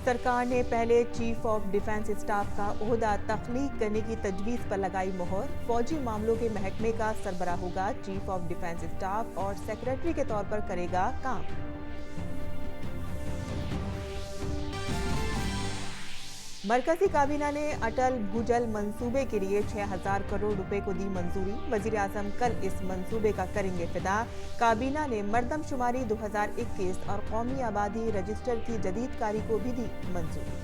सरकार ने पहले चीफ ऑफ डिफेंस स्टाफ का ओहदा तख्लीक करने की तजवीज़ पर लगाई मोहर। फौजी मामलों के महकमे का सरबराह होगा चीफ ऑफ डिफेंस स्टाफ और सेक्रेटरी के तौर पर करेगा काम। मरकजी काबीना ने अटल भूजल मंसूबे के लिए 6,000 करोड़ रुपए को दी मंजूरी। वजीर आजम कल इस मंसूबे का करेंगे इफ्तिताह। काबीना ने मरदमशुमारी 2021 और कौमी आबादी रजिस्टर की जदीदकारी को भी दी मंजूरी।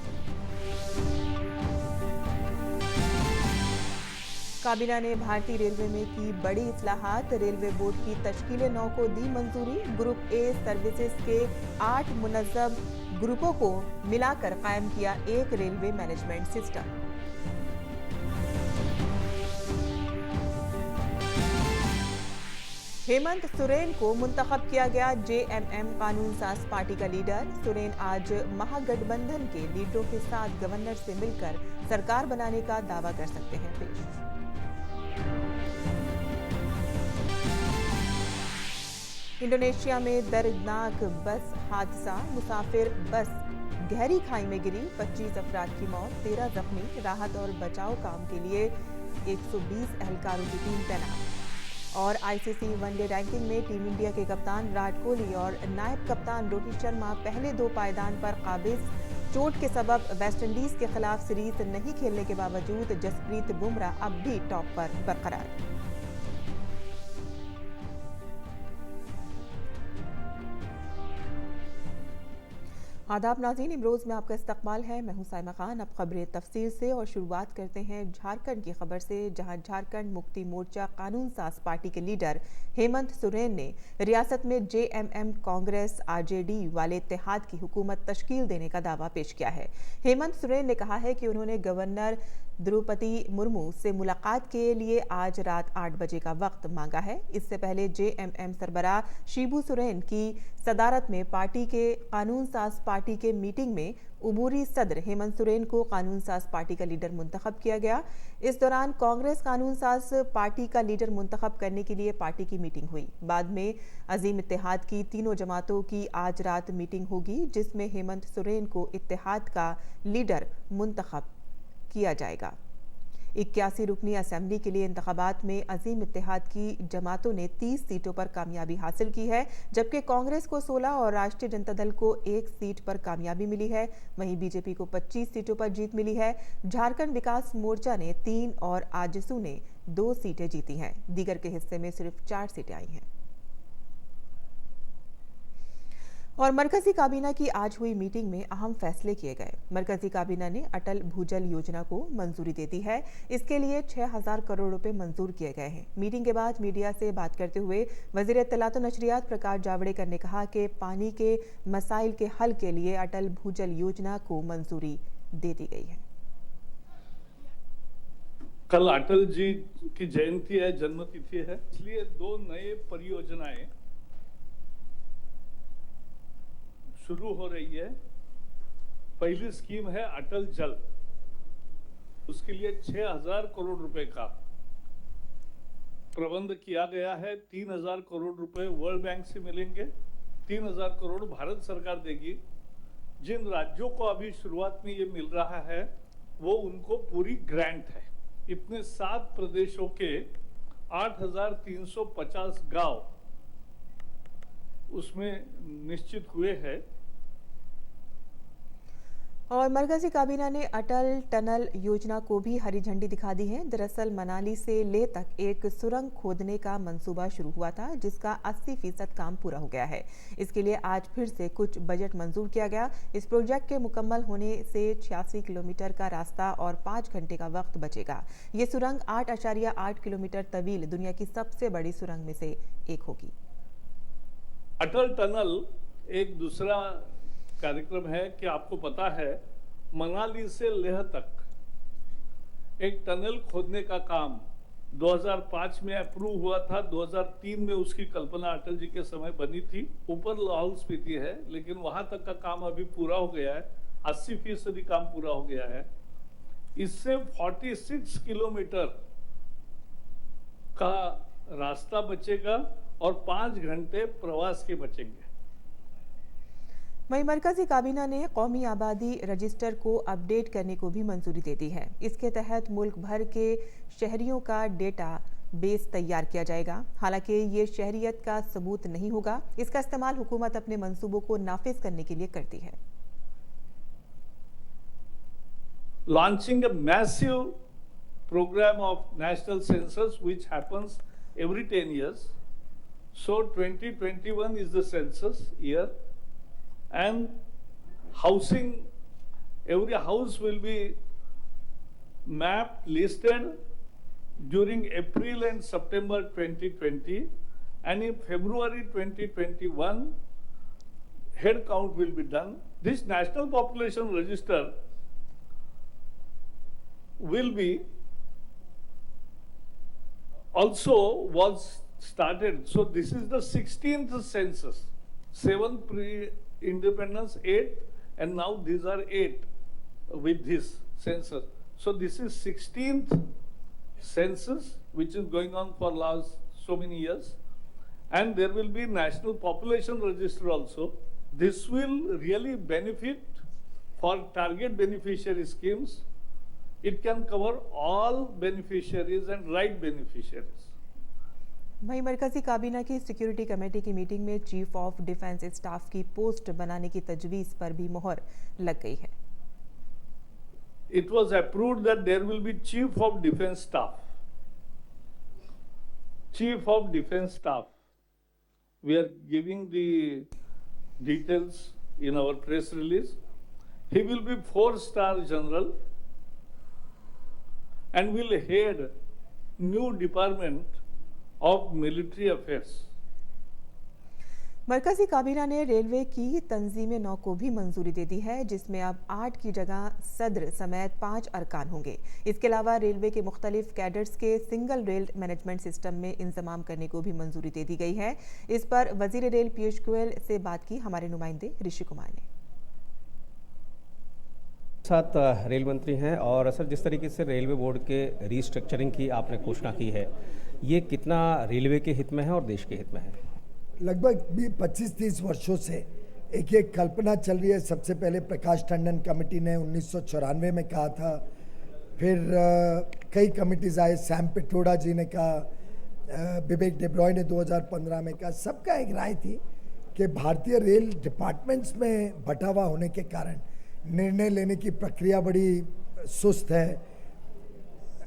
काबीना ने भारतीय रेलवे में की बड़ी इस्लाहात। रेलवे बोर्ड की तश्कील 9 को दी मंजूरी। ग्रुप ए सर्विसेज के 8 मुनज़्ज़म ग्रुपों को मिलाकर कायम किया एक railway management system. Hemant Soren को मुंतखब किया गया जेएमएम कानून साज पार्टी का लीडर। सोरेन आज महागठबंधन के लीडरों के साथ गवर्नर से मिलकर सरकार बनाने का दावा कर सकते हैं पेश। इंडोनेशिया में दर्दनाक बस हादसा। मुसाफिर बस गहरी खाई में गिरी। 25 अफराद की मौत, 13 जख्मी। राहत और बचाव काम के लिए 120 एहलकारों की टीम तैनात। और आईसीसी वनडे रैंकिंग में टीम इंडिया के कप्तान विराट कोहली और नायब कप्तान रोहित शर्मा पहले 2 पायदान पर काबिज। चोट के सबब वेस्टइंडीज के खिलाफ सीरीज नहीं खेलने के बावजूद जसप्रीत बुमराह अब भी टॉप पर बरकरार। आदाब नाज़रीन, इमरोज़ में आपका इस्तकबाल है। मैं हूं साइमा खान। अब खबरें तफसील से और शुरुआत करते हैं झारखंड की खबर से, जहां झारखंड मुक्ति मोर्चा कानून साज पार्टी के लीडर हेमंत सोरेन ने रियासत में जेएमएम कांग्रेस आरजेडी वाले इत्तेहाद की हुकूमत तश्कील देने का दावा पेश किया है। हेमंत सोरेन ने कहा है कि उन्होंने गवर्नर द्रौपदी मुर्मू से मुलाकात के लिए आज रात 8 बजे का वक्त मांगा है। इससे पहले जेएमएम सरबराह शिबू सोरेन की सदारत में पार्टी के कानून साज पार्टी के मीटिंग में उमूरी सदर हेमंत सोरेन को कानून साज पार्टी का लीडर मुंतखब किया गया। इस दौरान कांग्रेस कानून साज पार्टी का लीडर मुंतखब करने के लिए पार्टी की मीटिंग हुई। बाद में अजीम इत्तेहाद की तीनों जमातों की आज रात मीटिंग होगी, जिसमें हेमंत सोरेन को इत्तेहाद का लीडर मुंतखब किया जाएगा। 81 रुकनी असेंबली के लिए इंतखाबात में अजीम इत्तेहाद की जमातों ने 30 सीटों पर कामयाबी हासिल की है, जबकि कांग्रेस को 16 और राष्ट्रीय जनता दल को 1 सीट पर कामयाबी मिली है। वहीं बीजेपी को 25 सीटों पर जीत मिली है। झारखंड विकास मोर्चा ने 3 और आजसू ने 2 सीटें जीती हैं। दीगर के हिस्से में सिर्फ 4 सीटें आई हैं। और मरकजी काबीना की आज हुई मीटिंग में अहम फैसले किए गए। मरकजी काबीना ने अटल भूजल योजना को मंजूरी दे दी है। इसके लिए 6,000 करोड़ रुपए मंजूर किए गए हैं। मीटिंग के बाद मीडिया से बात करते हुए वजीर इत्तलात और नशरियात प्रकाश जावड़ेकर ने कहा कि पानी के मसाइल के हल के लिए अटल भूजल योजना को मंजूरी दे दी गई है। कल अटल जी की जयंती है, जन्मतिथि है, इसलिए 2 नए परियोजनाएं शुरू हो रही है। पहली स्कीम है अटल जल। उसके लिए 6,000 करोड़ रुपए का प्रबंध किया गया है। 3,000 करोड़ रुपए वर्ल्ड बैंक से मिलेंगे, 3,000 करोड़ भारत सरकार देगी। जिन राज्यों को अभी शुरुआत में ये मिल रहा है वो उनको पूरी ग्रांट है। इतने 7 प्रदेशों के 8,350 गांव उसमें निश्चित हुए हैं। और मरकजी काबीना ने अटल टनल योजना को भी हरी झंडी दिखा दी है। दरअसल मनाली से लेह तक एक सुरंग खोदने का मंसूबा शुरू हुआ था, जिसका 80% काम पूरा हो गया है। इसके लिए आज फिर से कुछ बजट मंजूर किया गया। इस प्रोजेक्ट के मुकम्मल होने से 86 किलोमीटर का रास्ता और 5 घंटे का वक्त बचेगा। ये सुरंग 8.8 किलोमीटर तवील दुनिया की सबसे बड़ी सुरंग में से एक होगी। अटल टनल एक दूसरा कार्यक्रम है कि आपको पता है मनाली से लेह तक एक टनल खोदने का काम 2005 में अप्रूव हुआ था। 2003 में उसकी कल्पना अटल जी के समय बनी थी। ऊपर लाहौल स्पीति है, लेकिन वहां तक का काम अभी पूरा हो गया है। 80% काम पूरा हो गया है। इससे 46 किलोमीटर का रास्ता बचेगा और 5 घंटे प्रवास के बचेंगे। वहीं मरकजी काबीना ने कौमी आबादी रजिस्टर को अपडेट करने को भी मंजूरी दे दी है। इसके तहत मुल्क भर के शहरियों का डेटा बेस तैयार किया जाएगा। हालांकि ये शहरियत का सबूत नहीं होगा, इसका इस्तेमाल हुकूमत अपने मंसूबों को नाफिज करने के लिए करती है। Launching a massive program of national census which happens every 10 years. So 2021 is the census year, and housing, every house will be mapped, listed during April and September 2020, and in February 2021 head count will be done. This national population register will be also was started. So this is the 16th census, 7 pre-independence, 8, and now these are 8 with this census. So this is 16th census which is going on for last so many years, and there will be national population register also. This will really benefit for target beneficiary schemes. It can cover all beneficiaries and right beneficiaries. वहीं मरकजी काबीना की security committee की meeting में chief of defence staff की post बनाने की तजवीज पर भी मोहर लग गई है। It was approved that there will be chief of defense staff. Chief of defense staff. We are giving the details in our press release. He will be 4-star general and will head new department of military affairs. मरकजी काबीना ने railway की तंजीम नौ को भी मंजूरी दे दी है, जिसमें अब 8 की जगह सदर समेत 5 अरकान होंगे। इसके अलावा रेलवे के मुख्तलिफ कैडर्स के सिंगल रेल मैनेजमेंट सिस्टम में इंतजाम करने को भी मंजूरी दे दी गई है। इस पर वजीर रेल पीयूष गोयल से बात की हमारे नुमाइंदे ऋषि कुमार ने। साथ रेल मंत्री हैं, और सर जिस तरीके से रेलवे बोर्ड के रीस्ट्रक्चरिंग की आपने घोषणा की है, ये कितना रेलवे के हित में है और देश के हित में है? लगभग भी 25-30 वर्षों से एक कल्पना चल रही है। सबसे पहले प्रकाश टंडन कमेटी ने 1994 में कहा था, फिर कई कमिटीज आए, सैम पिट्रोडा जी ने कहा, विवेक डेब्रॉय ने 2015 में कहा। सबका एक राय थी कि भारतीय रेल डिपार्टमेंट्स में बंटा हुआ होने के कारण निर्णय लेने की प्रक्रिया बड़ी सुस्त है।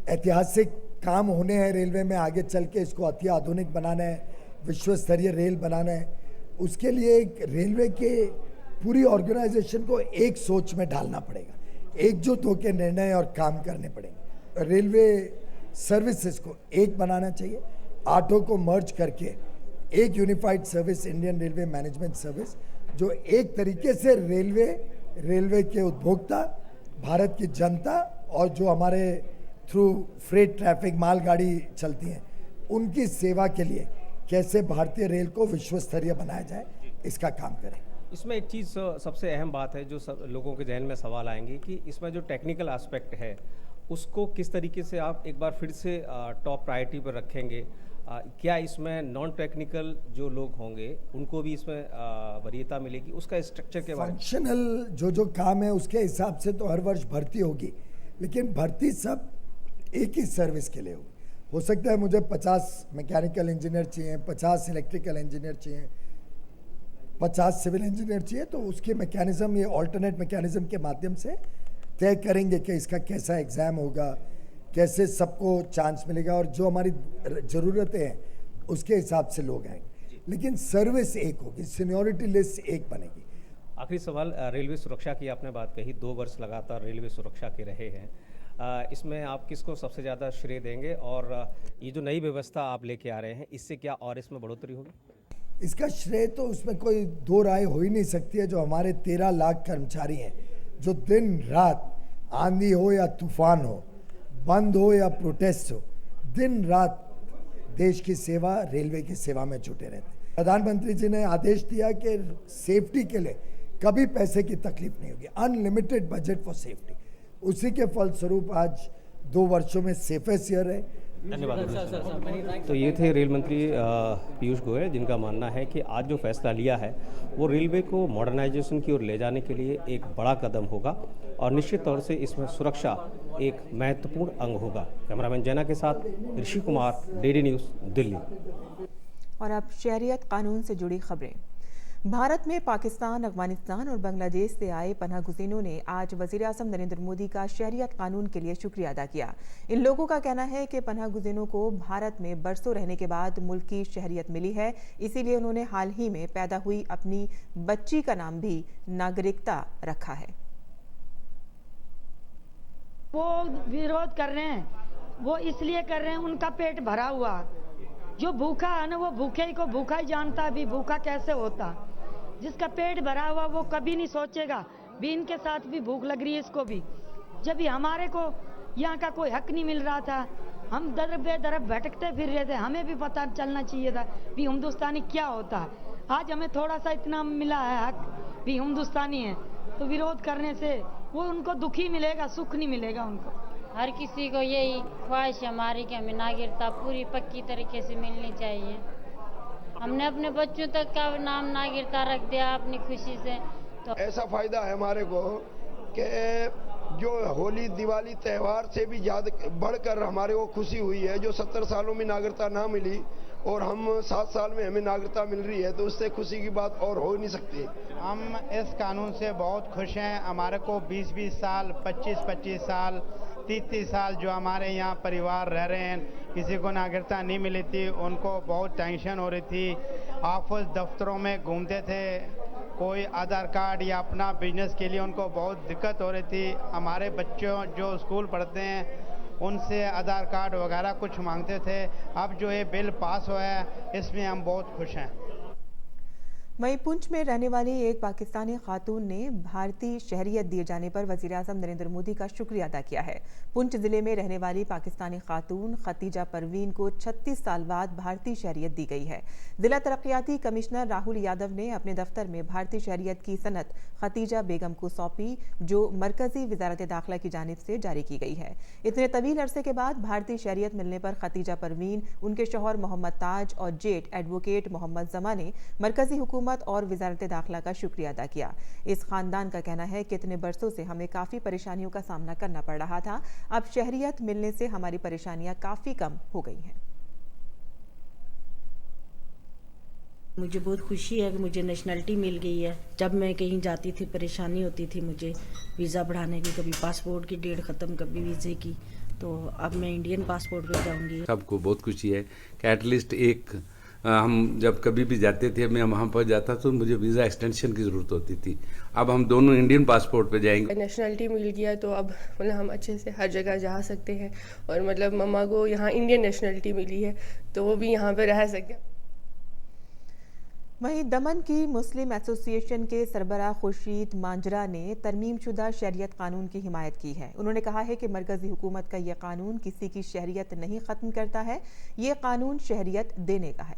ऐतिहासिक काम होने हैं रेलवे में, आगे चल के इसको अति आधुनिक बनाना है, विश्व स्तरीय रेल बनाना है। उसके लिए एक रेलवे के पूरी ऑर्गेनाइजेशन को एक सोच में डालना पड़ेगा, एकजुट होकर निर्णय और काम करने पड़ेंगे। रेलवे सर्विसेज को एक बनाना चाहिए, 8 को मर्ज करके एक unified service, Indian railway management service, जो एक तरीके से रेलवे के उपभोक्ता, भारत की जनता और जो हमारे थ्रू फ्रेट ट्रैफिक मालगाड़ी चलती हैं, उनकी सेवा के लिए कैसे भारतीय रेल को विश्व स्तरीय बनाया जाए, इसका काम करें। इसमें एक चीज़ सबसे अहम बात है जो सब लोगों के जहन में सवाल आएंगे कि इसमें जो टेक्निकल एस्पेक्ट है उसको किस तरीके से आप एक बार फिर से टॉप प्रायोरिटी पर रखेंगे। क्या इसमें नॉन टेक्निकल जो लोग होंगे उनको भी इसमें वरीयता मिलेगी? उसका स्ट्रक्चर के बारे में, फंक्शनल जो काम है उसके हिसाब से तो हर वर्ष भर्ती होगी, लेकिन भर्ती सब एक ही सर्विस के लिए होगी। हो सकता है मुझे 50 मैकेनिकल इंजीनियर चाहिए, 50 इलेक्ट्रिकल इंजीनियर चाहिए, 50 सिविल इंजीनियर चाहिए, तो उसकी मैकेनिज्म ये ऑल्टरनेट मैकेनिज्म के माध्यम से तय करेंगे कि इसका कैसा एग्ज़ाम होगा, कैसे सबको चांस मिलेगा, और जो हमारी ज़रूरतें हैं उसके हिसाब से लोग आएंगे, लेकिन सर्विस एक होगी, सीनियरिटी लिस्ट एक बनेगी। आखिरी सवाल, रेलवे सुरक्षा की आपने बात कही, 2 वर्ष लगातार रेलवे सुरक्षा के रहे हैं, इसमें आप किसको सबसे ज़्यादा श्रेय देंगे, और ये जो नई व्यवस्था आप लेके आ रहे हैं इससे क्या और इसमें बढ़ोतरी होगी? इसका श्रेय तो उसमें कोई दो राय हो ही नहीं सकती है। जो हमारे 13 लाख कर्मचारी हैं, जो दिन रात आंधी हो या तूफान हो, बंद हो या प्रोटेस्ट हो, दिन रात देश की सेवा, रेलवे की सेवा में जुटे रहते हैं। प्रधानमंत्री जी ने आदेश दिया कि सेफ्टी के लिए कभी पैसे की तकलीफ नहीं होगी, अनलिमिटेड बजट फॉर सेफ्टी। उसी के फलस्वरूप आज 2 वर्षों में सेफेस्ट ईयर है, धन्यवाद। तो ये थे रेल मंत्री पीयूष गोयल, जिनका मानना है कि आज जो फैसला लिया है वो रेलवे को मॉडर्नाइजेशन की ओर ले जाने के लिए एक बड़ा कदम होगा और निश्चित तौर से इसमें सुरक्षा एक महत्वपूर्ण अंग होगा। कैमरामैन जैना के साथ ऋषि कुमार, डीडी न्यूज़, दिल्ली। और अब शहरियत कानून से जुड़ी खबरें। भारत में पाकिस्तान, अफगानिस्तान और बांग्लादेश से आए पनाह गुज़ीनों ने आज वज़ीर आज़म नरेंद्र मोदी का शहरियत कानून के लिए शुक्रिया अदा किया। इन लोगों का कहना है कि पनाह गुज़ीनों को भारत में बरसों रहने के बाद मुल्क की शहरियत मिली है, इसीलिए उन्होंने हाल ही में पैदा हुई अपनी बच्ची का नाम भी नागरिकता रखा है। वो विरोध कर रहे हैं, वो इसलिए कर रहे हैं उनका पेट भरा हुआ। जो भूखा है ना, वो भूखे को भूखा ही जानता है भी भूखा कैसे होता। जिसका पेट भरा हुआ वो कभी नहीं सोचेगा भी इनके साथ भी भूख लग रही है इसको भी। जब भी हमारे को यहाँ का कोई हक नहीं मिल रहा था, हम दर बेदर भटकते फिर रहे थे, हमें भी पता चलना चाहिए था भी हिंदुस्तानी क्या होता है। आज हमें थोड़ा सा इतना मिला है हक भी हिंदुस्तानी है, तो विरोध करने से वो उनको दुखी मिलेगा, सुख नहीं मिलेगा उनको। हर किसी को यही ख्वाहिश हमारी कि हमें नागरिकता पूरी पक्की तरीके से मिलनी चाहिए। हमने अपने बच्चों तक का नाम नागरिकता रख दिया अपनी खुशी से। तो ऐसा फायदा है हमारे को कि जो होली दिवाली त्यौहार से भी ज्यादा बढ़कर हमारे को खुशी हुई है। जो 70 सालों में नागरिकता ना मिली और हम 7 साल में हमें नागरिकता मिल रही है, तो उससे खुशी की बात और हो नहीं सकती। हम इस कानून से बहुत खुश हैं। हमारे को 20-20 साल, 25-25 साल, 30-30 साल जो हमारे यहाँ परिवार रह रहे हैं, किसी को नागरिकता नहीं मिली थी, उनको बहुत टेंशन हो रही थी। ऑफिस दफ्तरों में घूमते थे, कोई आधार कार्ड या अपना बिजनेस के लिए उनको बहुत दिक्कत हो रही थी। हमारे बच्चों जो स्कूल पढ़ते हैं उनसे आधार कार्ड वगैरह कुछ मांगते थे। अब जो ये बिल पास हुआ है इसमें हम बहुत खुश हैं। वहीं पुंछ में रहने वाली एक पाकिस्तानी खातून ने भारतीय शहरियत दिए जाने पर वज़ीर आज़म नरेंद्र मोदी का शुक्रिया अदा किया है। पुंछ जिले में रहने वाली पाकिस्तानी खातून खतीजा परवीन को 36 साल बाद भारतीय शहरियत दी गई है। जिला तरक्याती कमिश्नर राहुल यादव ने अपने दफ्तर में भारतीय शहरियत की सनद खतीजा बेगम को सौंपी, जो मरकजी वजारत दाखिला की जानिब से जारी की गई है। इतने तवील अरसे के बाद भारतीय शहरियत मिलने पर खतीजा परवीन, उनके शौहर मोहम्मद ताज और जेठ एडवोकेट मोहम्मद जमा ने मरकजी हुकूमत और वजारत दाखिला का शुक्रिया अदा किया। इस खानदान का कहना है कि इतने बरसों से हमें काफ़ी परेशानियों का सामना करना पड़ रहा था, अब शहरियत मिलने से हमारी परेशानियां काफ़ी कम हो गई हैं। मुझे बहुत खुशी है कि मुझे नेशनलिटी मिल गई है। जब मैं कहीं जाती थी परेशानी होती थी मुझे वीज़ा बढ़ाने की, कभी पासपोर्ट की डेट ख़त्म, कभी वीज़े की, तो अब मैं इंडियन पासपोर्ट पे जाऊंगी। सबको बहुत खुशी है कि एटलीस्ट एक हम जब कभी भी जाते थे, मैं वहाँ पर जाता तो मुझे वीज़ा एक्सटेंशन की ज़रूरत होती थी, अब हम दोनों इंडियन पासपोर्ट पे जाएंगे। नेशनलिटी मिल गया तो अब मतलब हम अच्छे से हर जगह जा सकते हैं, और मतलब मम्मा को यहाँ इंडियन नेशनलिटी मिली है तो वो भी यहाँ पे रह सके। वहीं दमन की मुस्लिम एसोसिएशन के सरबराह खुर्शीद मांजरा ने तरमीमशुदा शहरियत कानून की हिमायत की है। उन्होंने कहा है कि मरकजी हुकूमत का यह कानून किसी की शहरियत नहीं ख़त्म करता है, ये कानून शहरियत देने का है।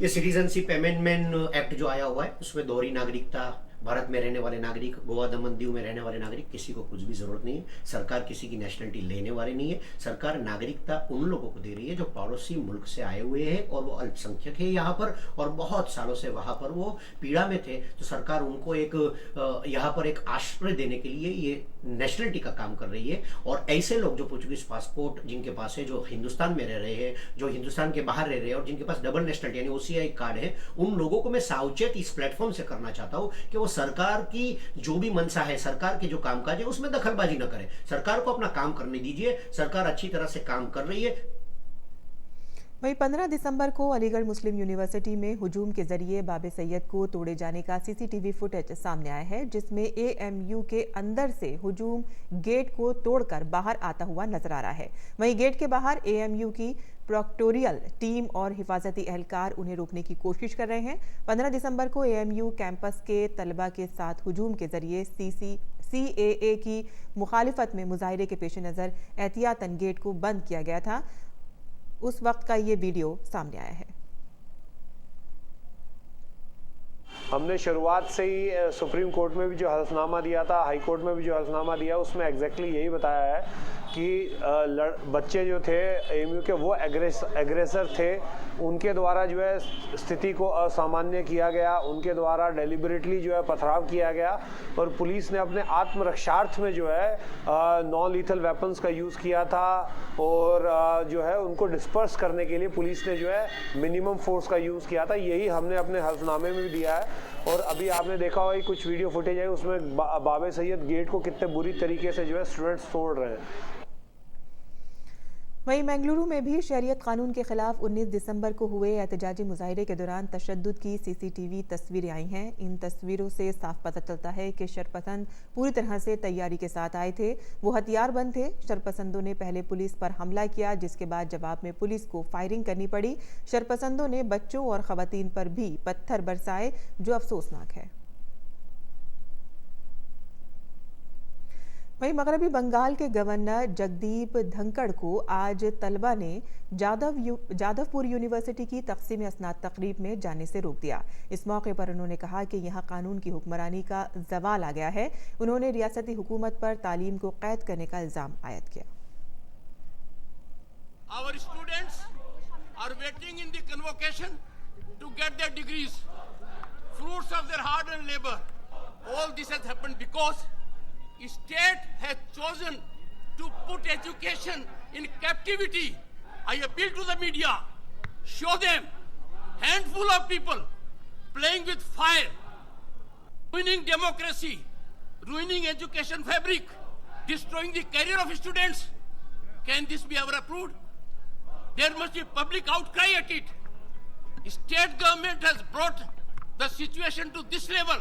ये सिटीजनशिप अमेंडमेंट एक्ट जो आया हुआ है उसमें दोहरी नागरिकता, भारत में रहने वाले नागरिक, गोवा दमन दीव में रहने वाले नागरिक, किसी को कुछ भी जरूरत नहीं है। सरकार किसी की नेशनलिटी लेने वाली नहीं है। सरकार नागरिकता उन लोगों को दे रही है जो पड़ोसी मुल्क से आए हुए हैं और वो अल्पसंख्यक है यहाँ पर और बहुत सालों से वहाँ पर वो पीड़ा में थे, तो सरकार उनको एक यहाँ पर एक आश्रय देने के लिए ये नेशनलिटी का काम कर रही है। और ऐसे लोग जो पोर्चुगीज पासपोर्ट जिनके पास है, जो हिंदुस्तान में रह रहे हैं, जो हिंदुस्तान के बाहर रह रहे हैं और जिनके पास डबल नेशनलिटी यानी OCI कार्ड है, उन लोगों को मैं सावचेत इस प्लेटफॉर्म से करना चाहता हूँ कि वो सरकार की जो भी मंशा है, सरकार के जो कामकाज है उसमें दखलबाजी न करें। सरकार को अपना काम करने दीजिए, सरकार अच्छी तरह से काम कर रही है। वहीं 15 दिसंबर को अलीगढ़ मुस्लिम यूनिवर्सिटी में हुजूम के जरिए बाबे सैयद को तोड़े जाने का CCTV फुटेज सामने आया है, जिसमें AMU के अंदर से हुजूम गेट को तोड़कर बाहर आता हुआ नजर आ रहा है। वहीं गेट के बाहर AMU की प्रोक्टोरियल टीम और हिफाजती एहलकार उन्हें रोकने की कोशिश कर रहे हैं। 15 दिसंबर को AMU कैंपस के तलबा के साथ हुजूम के जरिए CAA की मुखालिफत में मुजाहिरे के पेश नज़र एहतियातन गेट को बंद किया गया था। उस वक्त का ये वीडियो सामने आया है। हमने शुरुआत से ही सुप्रीम कोर्ट में भी जो हलफनामा दिया था, हाई कोर्ट में भी जो हलफनामा दिया, उसमें एग्जैक्टली यही बताया है कि बच्चे जो थे एएमयू के वो एग्रेसर थे, उनके द्वारा जो है स्थिति को असामान्य किया गया, उनके द्वारा डेलिबरेटली जो है पथराव किया गया और पुलिस ने अपने आत्मरक्षार्थ में जो है नॉन लीथल वेपन्स का यूज़ किया था और जो है उनको डिस्पर्स करने के लिए पुलिस ने जो है मिनिमम फोर्स का यूज़ किया था। यही हमने अपने हलफनामे में भी दिया है और अभी आपने देखा होगा कुछ वीडियो फुटेज है, उसमें बाबे सैयद गेट को कितने बुरी तरीके से जो है स्टूडेंट्स तोड़ रहे हैं। वहीं बेंगलुरु में भी शरीयत कानून के खिलाफ 19 दिसंबर को हुए एहतजाजी मुजाहरे के दौरान तशद्दुद की सीसीटीवी तस्वीरें आई हैं। इन तस्वीरों से साफ पता चलता है कि शरपसंद पूरी तरह से तैयारी के साथ आए थे। वो हथियारबंद थे। शरपसंदों ने पहले पुलिस पर हमला किया, जिसके बाद जवाब में पुलिस को फायरिंग करनी पड़ी। शरपसंदों ने बच्चों और खवातीन पर भी पत्थर बरसाए, जो अफसोसनाक है। वहीं मगरबी बंगाल के गवर्नर जगदीप धनखड़ को आज तलबा ने जादवपुर यूनिवर्सिटी की तकसीम असनाद तकरीब में जाने से रोक दिया। इस मौके पर उन्होंने कहा कि यहां कानून की हुक्मरानी का जवाल आ गया है। उन्होंने रियासती हुकूमत पर तालीम को कैद करने का इल्जाम आयद किया। Our students are waiting in the convocation to get their degrees, fruits of their hard-earned labor. All this has happened because state has chosen to put education in captivity. I appeal to the media, show them handful of people playing with fire, ruining democracy, ruining education fabric, destroying the career of students. Can this be ever approved? There must be public outcry at it. State government has brought the situation to this level.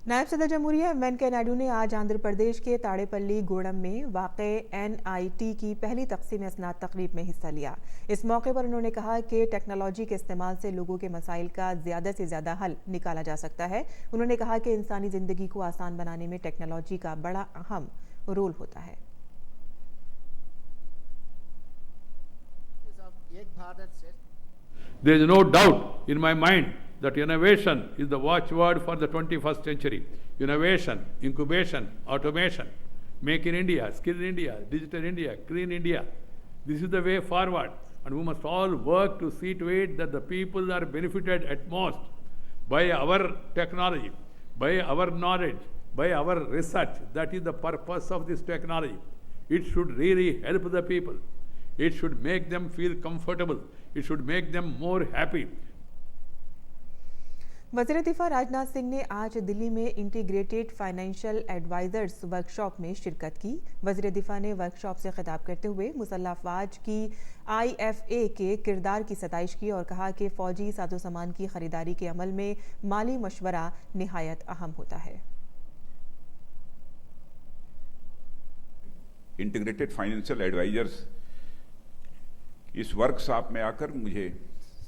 नायब सदर जमहूरिया वेंकैया नायडू ने आज आंध्र प्रदेश के ताड़ेपल्ली गोड़म में वाक़े NIT की पहली तकसीम असनाद तकरीब में हिस्सा लिया। इस मौके पर उन्होंने कहा कि टेक्नोलॉजी के इस्तेमाल से लोगों के मसाइल का ज़्यादा से ज़्यादा हल निकाला जा सकता है। उन्होंने कहा कि इंसानी ज़िंदगी को आसान बनाने में टेक्नोलॉजी का बड़ा अहम रोल होता है। There is no doubt in my mind that innovation is the watchword for the 21st century. Innovation, incubation, automation, make in India, skill in India, digital India, clean India. This is the way forward, and we must all work to see to it that the people are benefited at most by our technology, by our knowledge, by our research. That is the purpose of this technology. It should really help the people. It should make them feel comfortable. It should make them more happy. वज़ीर दिफा राजनाथ सिंह ने आज दिल्ली में integrated financial advisers workshop में शिरकत की। वज़ीर दिफा ने वर्कशॉप से खिताब करते हुए मुसल्लह अफ़वाज की IFA के किरदार की सताइश की और कहा कि फ़ौजी साजो सामान की खरीदारी के अमल में माली मशवरा निहायत अहम होता है। इंटीग्रेटेड फाइनेंशियल एडवाइजर्स इस वर्कशॉप में आकर मुझे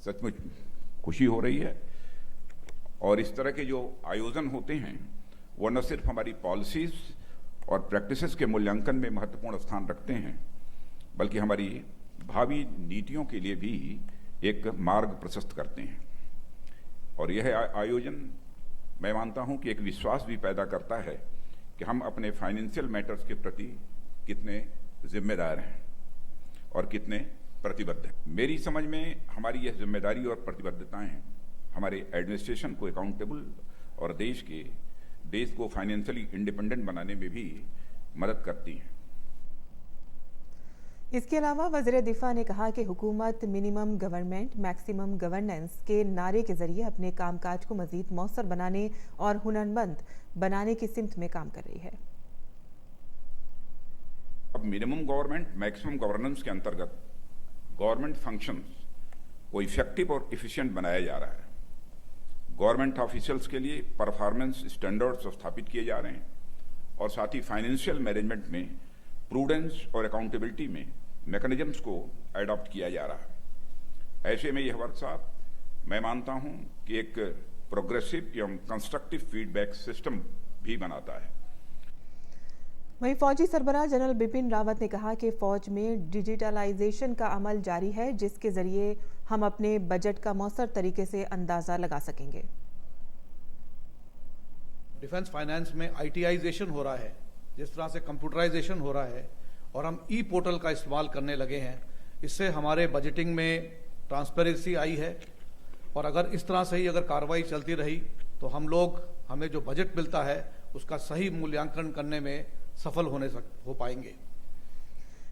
सचमुच खुशी हो रही है और इस तरह के जो आयोजन होते हैं वो न सिर्फ हमारी पॉलिसीज और प्रैक्टिसेस के मूल्यांकन में महत्वपूर्ण स्थान रखते हैं बल्कि हमारी भावी नीतियों के लिए भी एक मार्ग प्रशस्त करते हैं। और यह आयोजन मैं मानता हूं कि एक विश्वास भी पैदा करता है कि हम अपने फाइनेंशियल मैटर्स के प्रति कितने जिम्मेदार हैं और कितने प्रतिबद्ध हैं। मेरी समझ में हमारी यह जिम्मेदारी और प्रतिबद्धताएं हमारे एडमिनिस्ट्रेशन को अकाउंटेबल और देश को फाइनेंशियली इंडिपेंडेंट बनाने में भी मदद करती हैं। इसके अलावा वज़ीर दिफा ने कहा कि हुकूमत मिनिमम गवर्नमेंट मैक्सिमम गवर्नेंस के नारे के जरिए अपने कामकाज को मजीद मौसर बनाने और हुनरमंद बनाने की सिमत में काम कर रही है। अब मिनिमम गवर्नमेंट मैक्सिमम गवर्नेंस के अंतर्गत गवर्नमेंट फंक्शंस को इफेक्टिव और एफिशिएंट बनाया जा रहा है। गवर्नमेंट ऑफिशियल्स के लिए परफॉर्मेंस स्टैंडर्ड्स स्थापित किए जा रहे हैं और साथ ही फाइनेंशियल मैनेजमेंट में प्रूडेंस और अकाउंटेबिलिटी में मैकेनिज्म्स को एडॉप्ट किया जा रहा है। ऐसे में यह वर्कशॉप मैं मानता हूं कि एक प्रोग्रेसिव एवं कंस्ट्रक्टिव फीडबैक सिस्टम भी बनाता है। वहीं फौजी सरबराह जनरल बिपिन रावत ने कहा कि फौज में डिजिटलाइजेशन का अमल जारी है, जिसके जरिए हम अपने बजट का मौसर तरीके से अंदाजा लगा सकेंगे। डिफेंस फाइनेंस में आईटीआइजेशन हो रहा है, जिस तरह से कंप्यूटराइजेशन हो रहा है और हम ई पोर्टल का इस्तेमाल करने लगे हैं, इससे हमारे बजटिंग में ट्रांसपेरेंसी आई है। और अगर इस तरह से ही अगर कार्रवाई चलती रही तो हमें जो बजट मिलता है उसका सही मूल्यांकन करने में सफल हो पाएंगे।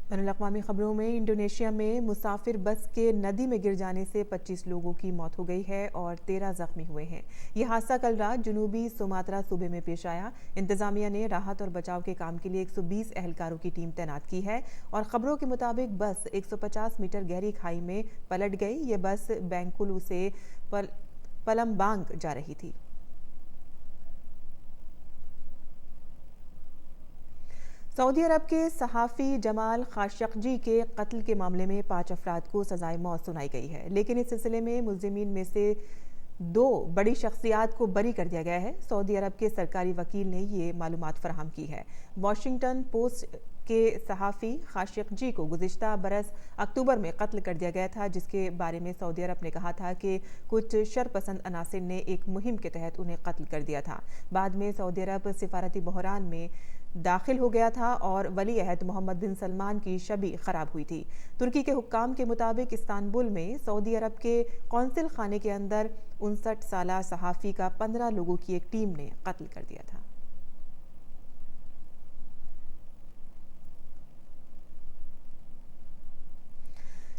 बैनुल-अक़वामी खबरों में इंडोनेशिया में मुसाफिर बस के नदी में गिर जाने से 25 लोगों की मौत हो गई है और 13 जख्मी हुए हैं। यह हादसा कल रात जनूबी सुमात्रा सूबे में पेश आया। इंतजामिया ने राहत और बचाव के काम के लिए 120 एहलकारों की टीम तैनात की है और खबरों के मुताबिक बस 150 मीटर गहरी खाई में पलट गई। ये बस बेंकुलू से पलम्बांग जा रही थी। सऊदी अरब के सहाफ़ी जमाल खाशकजी के कत्ल के मामले में 5 अफराद को सजाए मौत सुनाई गई है, लेकिन इस सिलसिले में मुल्ज़िमीन में से 2 बड़ी शख्सियात को बरी कर दिया गया है। सऊदी अरब के सरकारी वकील ने ये मालूमात फराहम की है। वॉशिंगटन पोस्ट के सहाफ़ी खाशकजी को गुज़िश्ता बरस अक्टूबर में कत्ल कर दिया गया था, जिसके बारे में सऊदी अरब ने कहा था कि कुछ शरपसंद अनासिर ने एक मुहिम के तहत उन्हें कत्ल कर दिया था। बाद में सऊदी अरब सिफारती बहरान में दाखिल हो गया था और वली अहद मोहम्मद बिन सलमान की शबी खराब हुई थी। तुर्की के हुक्काम के मुताबिक इस्तांबुल में सऊदी अरब के कौंसिल खाने के अंदर 59 साला सहाफ़ी का 15 लोगों की एक टीम ने कत्ल कर दिया था।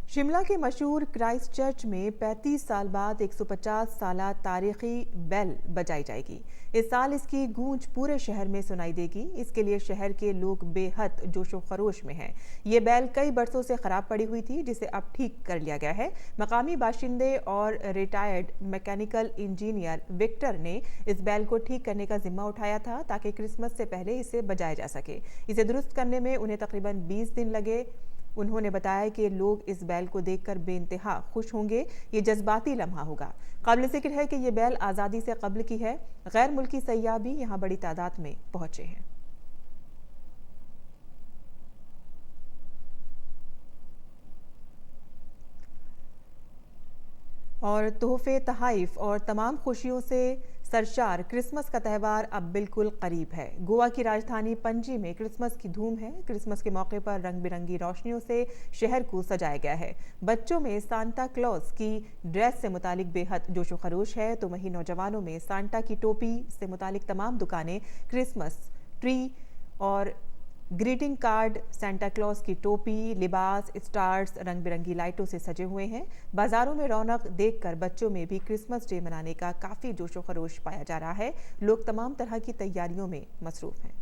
शिमला के मशहूर क्राइस्ट चर्च में 35 साल बाद 150 साला तारीखी बेल बजाई जाएगी। इस साल इसकी गूंज पूरे शहर में सुनाई देगी। इसके लिए शहर के लोग बेहद जोशो खरोश में हैं। ये बेल कई बरसों से खराब पड़ी हुई थी, जिसे अब ठीक कर लिया गया है। मकामी बाशिंदे और रिटायर्ड मैकेनिकल इंजीनियर विक्टर ने इस बेल को ठीक करने का जिम्मा उठाया था ताकि क्रिसमस से पहले इसे बजाया जा सके। इसे दुरुस्त करने में उन्हें तकरीबन 20 दिन लगे। उन्होंने बताया कि लोग इस बैल को देखकर बेइंतहा खुश होंगे। ये जज्बाती लम्हा होगा। काबिल जिक्र है कि ये बैल आज़ादी से कब्ल की है। गैर मुल्की सयाह भी यहाँ बड़ी तादाद में पहुंचे हैं। और तोहफे, तहाइफ और तमाम खुशियों से सरशार क्रिसमस का त्यौहार अब बिल्कुल करीब है। गोवा की राजधानी पणजी में क्रिसमस की धूम है। क्रिसमस के मौके पर रंग बिरंगी रोशनियों से शहर को सजाया गया है। बच्चों में सांता क्लॉज की ड्रेस से मुतालिक बेहद जोशो खरोश है, तो वहीं नौजवानों में सांता की टोपी से मुतालिक तमाम दुकानें क्रिसमस ट्री और ग्रीटिंग कार्ड, सांता क्लॉज की टोपी, लिबास, स्टार्स, रंग बिरंगी लाइटों से सजे हुए हैं। बाजारों में रौनक देखकर बच्चों में भी क्रिसमस डे मनाने का काफ़ी जोशो खरोश पाया जा रहा है। लोग तमाम तरह की तैयारियों में मसरूफ हैं।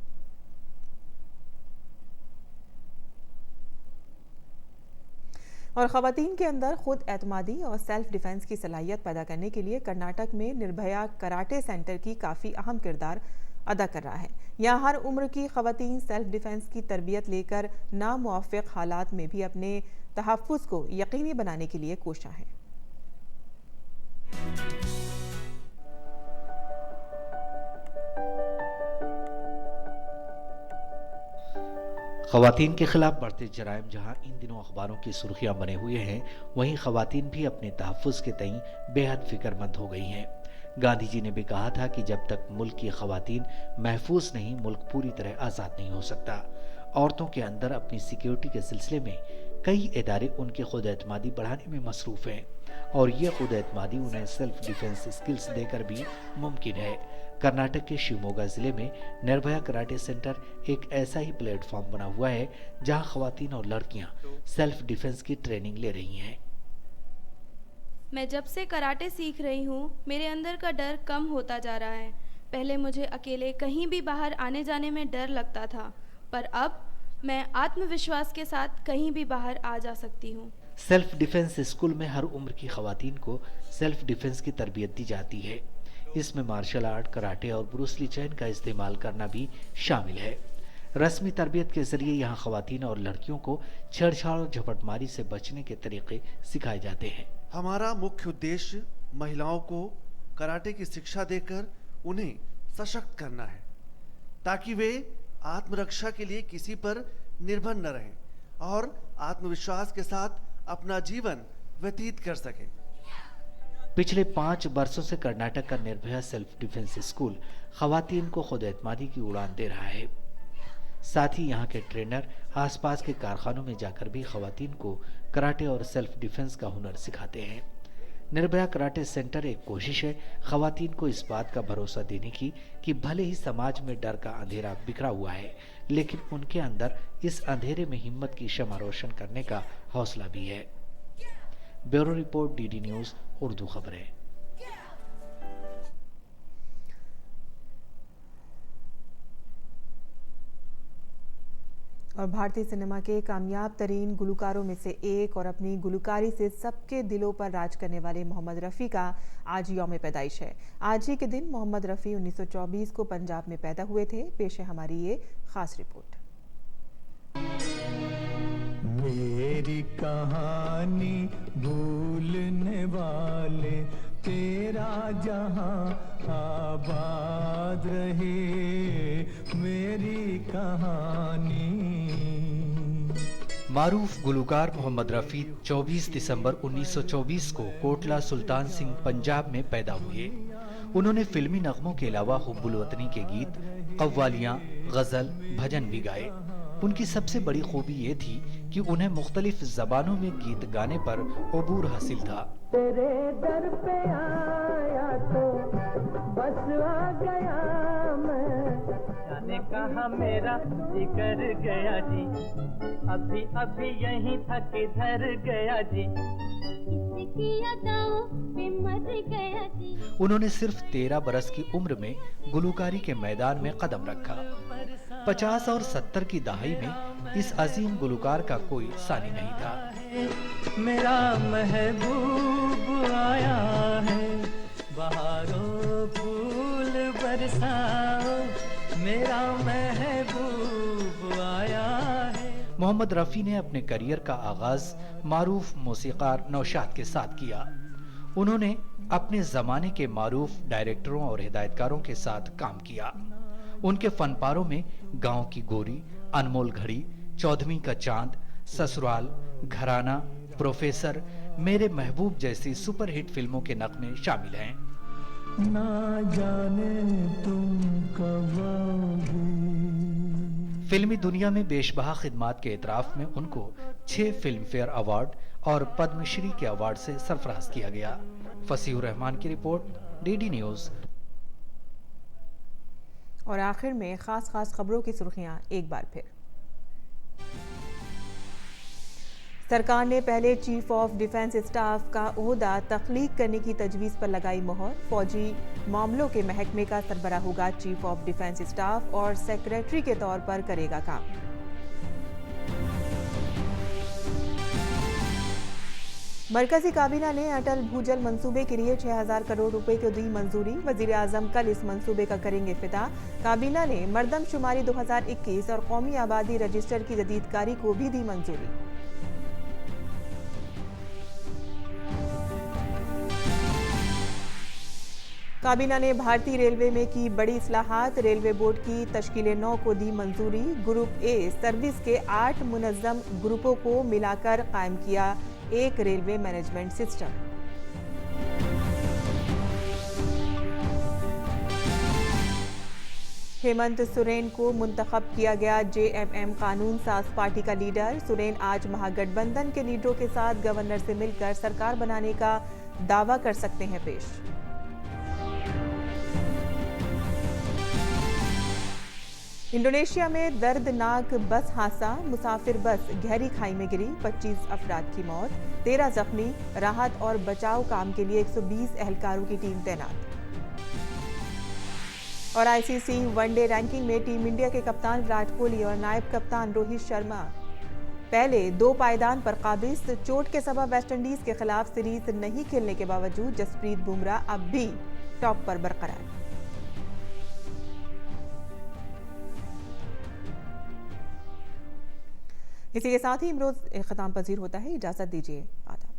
और ख़वातीन के अंदर खुद एतमादी और सेल्फ डिफेंस की सलाहियत पैदा करने के लिए कर्नाटक में निर्भया कराटे सेंटर की काफ़ी अहम किरदार अदा कर रहा है। यहाँ हर उम्र की ख़वातीन सेल्फ डिफेंस की तरबियत लेकर नामुवाफ़िक़ हालात में भी अपने तहफ़्फ़ुज़ को यकीनी बनाने के लिए कोशा है। ख़वातीन के खिलाफ बढ़ते जराइम जहां इन दिनों अखबारों की सुर्खियां बने हुए हैं, वहीं ख़वातीन भी अपने तहफ़्फ़ुज़ के तईं बेहद फ़िक्रमंद हो गई हैं। गांधी जी ने भी कहा था कि जब तक मुल्क की ख़वातीन महफूज नहीं, मुल्क पूरी तरह आज़ाद नहीं हो सकता। औरतों के अंदर अपनी सिक्योरिटी के सिलसिले में कई इदारे उनकी खुद एतमादी बढ़ाने में मसरूफ़ हैं और ये खुद एतमादी उन्हें सेल्फ डिफेंस स्किल्स देकर भी मुमकिन है। कर्नाटक के शिवमोगा ज़िले में निर्भया कराटे सेंटर एक ऐसा ही प्लेटफॉर्म बना हुआ है जहां ख़वातीन और लड़कियां सेल्फ डिफेंस की ट्रेनिंग ले रही हैं। मैं जब से कराटे सीख रही हूँ, मेरे अंदर का डर कम होता जा रहा है। पहले मुझे अकेले कहीं भी बाहर आने जाने में डर लगता था, पर अब मैं आत्मविश्वास के साथ कहीं भी बाहर आ जा सकती हूँ। सेल्फ डिफेंस स्कूल में हर उम्र की ख़वातीन को सेल्फ डिफेंस की तरबियत दी जाती है। इसमें मार्शल आर्ट, कराटे और ब्रूस ली चैन का इस्तेमाल करना भी शामिल है। रस्मी तरबियत के जरिए यहाँ ख़वातीन और लड़कियों को छेड़छाड़ और झपटमारी से बचने के तरीके सिखाए जाते हैं। हमारा मुख्य उद्देश्य महिलाओं को कराटे की शिक्षा देकर उन्हें सशक्त करना है, ताकि वे आत्मरक्षा के लिए किसी पर निर्भर न रहें और आत्मविश्वास के साथ अपना जीवन व्यतीत कर सकें। पिछले 5 वर्षों से कर्नाटक का निर्भया सेल्फ डिफेंस स्कूल खवातीन को खुद एतमादी की उड़ान दे रहा है। साथ ही यहाँ के ट्रेनर आसपास के कारखानों में जाकर भी खवातीन को कराटे और सेल्फ डिफेंस का हुनर सिखाते हैं। निर्भया कराटे सेंटर एक कोशिश है खवातीन को इस बात का भरोसा देने की कि भले ही समाज में डर का अंधेरा बिखरा हुआ है, लेकिन उनके अंदर इस अंधेरे में हिम्मत की शमा रोशन करने का हौसला भी है। Bureau report, DD news Urdu खबरें। और भारतीय सिनेमा के कामयाब तरीन गुलकारों में से एक और अपनी गुलकारी से सबके दिलों पर राज करने वाले मोहम्मद रफ़ी का आज यौम पैदाइश है। आज ही के दिन मोहम्मद रफ़ी 1924 को पंजाब में पैदा हुए थे। पेश है हमारी ये खास रिपोर्ट। मेरी कहानी भूलने वाले तेरा जहां आबाद रहे, मेरी कहानी। मारूफ गुलकार मोहम्मद रफ़ी 24 दिसंबर 1924 को कोटला सुल्तान सिंह पंजाब में पैदा हुए। उन्होंने फिल्मी नगमों के अलावा हुब्बुल वतनी के गीत, कव्वालियाँ, गज़ल, भजन भी गाए। उनकी सबसे बड़ी खूबी ये थी कि उन्हें मुख्तलिफ जबानों में गीत गाने पर अबूर हासिल था। तेरे दर पे आया तो बस आ गया मैं, जाने कहाँ मेरा जिगर गया जी, अभी अभी यहीं था किधर गया जी, किसकी यादों पे मर गया जी। उन्होंने सिर्फ 13 बरस की उम्र में गुलकारी के मैदान में कदम रखा। 50 और 70 की दहाई में इस अजीम गुलकार का कोई सानी नहीं था। मेरा महबूब आया है, बहारों फूल बरसाओ, मेरा महबूब आया है। मोहम्मद रफ़ी ने अपने करियर का आगाज मारूफ मौसीकार नौशाद के साथ किया। उन्होंने अपने जमाने के मारूफ डायरेक्टरों और हिदायतकारों के साथ काम किया। उनके फनपारों में गांव की गोरी, अनमोल घड़ी, चौधवीं का चांद, ससुराल, घराना, प्रोफेसर, मेरे महबूब जैसी सुपरहिट फिल्मों के नगमे शामिल हैं। ना जाने तुम कब आओगे। फिल्मी दुनिया में बेशबहा खिदमात के एतराफ में उनको 6 फिल्म फेयर अवार्ड और पद्मश्री के अवार्ड से सरफराज किया गया। फसीहुर रहमान की रिपोर्ट, डीडी न्यूज़। और आखिर में खास खबरों की सुर्खियां एक बार फिर। सरकार ने पहले चीफ ऑफ डिफेंस स्टाफ का ओहदा तख्लीक करने की तजवीज़ पर लगाई मोहर। फौजी मामलों के महकमे का सरबरा होगा चीफ ऑफ डिफेंस स्टाफ और सेक्रेटरी के तौर पर करेगा काम। मरकजी काबीना ने अटल भूजल मंसूबे के लिए 6000 करोड़ रुपए को दी मंजूरी। वजीर आजम कल इस मंसूबे का करेंगे इफ्तिताह। काबीना ने मरदमशुमारी 2021 और कौमी आबादी रजिस्टर की जदीदकारी को भी दी मंजूरी। काबीना ने भारतीय रेलवे में की बड़ी इस्लाहात। रेलवे बोर्ड की तश्कील 9 को दी मंजूरी। ग्रुप ए सर्विस के 8 मुनज़्ज़म ग्रुपों को मिलाकर कायम किया एक railway management system. Hemant Soren को मुंतखब किया गया जेएमएम कानून साज पार्टी का लीडर। सोरेन आज महागठबंधन के लीडरों के साथ गवर्नर से मिलकर सरकार बनाने का दावा कर सकते हैं पेश। इंडोनेशिया में दर्दनाक बस हादसा। मुसाफिर बस गहरी खाई में गिरी। 25 अफराद की मौत, 13 जख्मी। राहत और बचाव काम के लिए 120 एहलकारों की टीम तैनात। और आईसीसी वनडे रैंकिंग में टीम इंडिया के कप्तान विराट कोहली और नायब कप्तान रोहित शर्मा पहले 2 पायदान पर काबिज। चोट के सबब वेस्टइंडीज के खिलाफ सीरीज नहीं खेलने के बावजूद जसप्रीत बुमराह अब भी टॉप पर बरकरार। इसी के साथ ही इमरोज ख़त्म पजीर होता है। इजाज़त दीजिए। आदाब।